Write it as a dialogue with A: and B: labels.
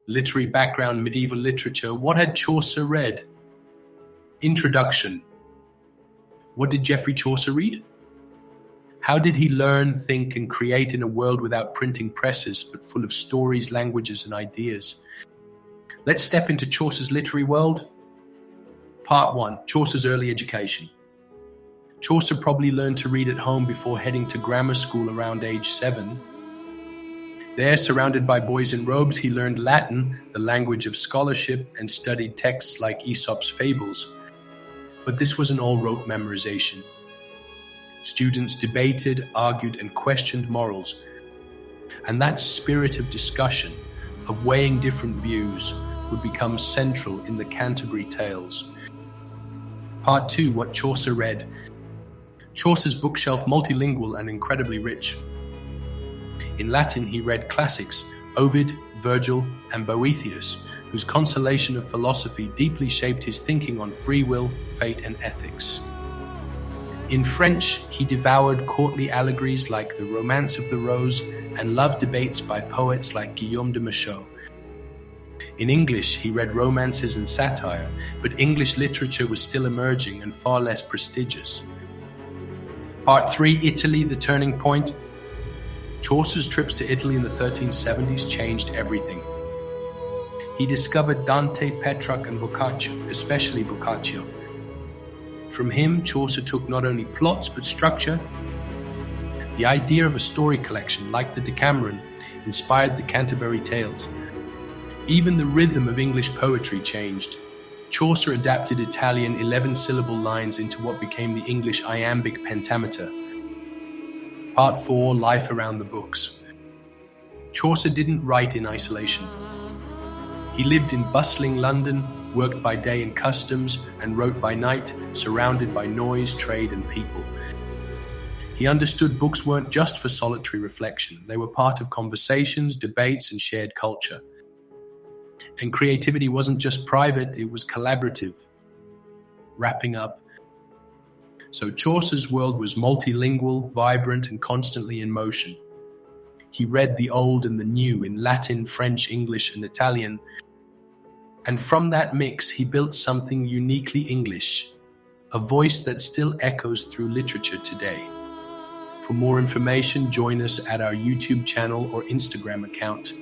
A: Literary background, medieval literature. What had Chaucer read? Introduction. What did Geoffrey Chaucer read? How did he learn, think, and create in a world without printing presses, but full of stories, languages, and ideas? Let's step into Chaucer's literary world. Part 1. Chaucer's early education. Chaucer probably learned to read at home before heading to grammar school around age 7. There, surrounded by boys in robes, he learned Latin, the language of scholarship, and studied texts like Aesop's fables. But this wasn't all rote memorization. Students debated, argued, and questioned morals. And that spirit of discussion, of weighing different views, would become central in the Canterbury Tales. Part 2. What Chaucer read. Chaucer's bookshelf multilingual and incredibly rich. In Latin, he read classics, Ovid, Virgil, and Boethius, whose consolation of philosophy deeply shaped his thinking on free will, fate, and ethics. In French, he devoured courtly allegories like The Romance of the Rose and love debates by poets like Guillaume de Machaut. In English, he read romances and satire, but English literature was still emerging and far less prestigious. Part 3. Italy, the turning point. Chaucer's trips to Italy in the 1370s changed everything. He discovered Dante, Petrarch, and Boccaccio, especially Boccaccio. From him, Chaucer took not only plots but structure. The idea of a story collection, like the Decameron, inspired the Canterbury Tales. Even the rhythm of English poetry changed. Chaucer adapted Italian 11-syllable lines into what became the English iambic pentameter. Part 4. Life around the books. Chaucer didn't write in isolation. He lived in bustling London, worked by day in customs, and wrote by night, surrounded by noise, trade, and people. He understood books weren't just for solitary reflection. They were part of conversations, debates, and shared culture. And creativity wasn't just private, it was collaborative. Wrapping up. So Chaucer's world was multilingual, vibrant, and constantly in motion. He read the old and the new in Latin, French, English, and Italian. And from that mix, he built something uniquely English, a voice that still echoes through literature today. For more information, join us at our YouTube channel or Instagram account.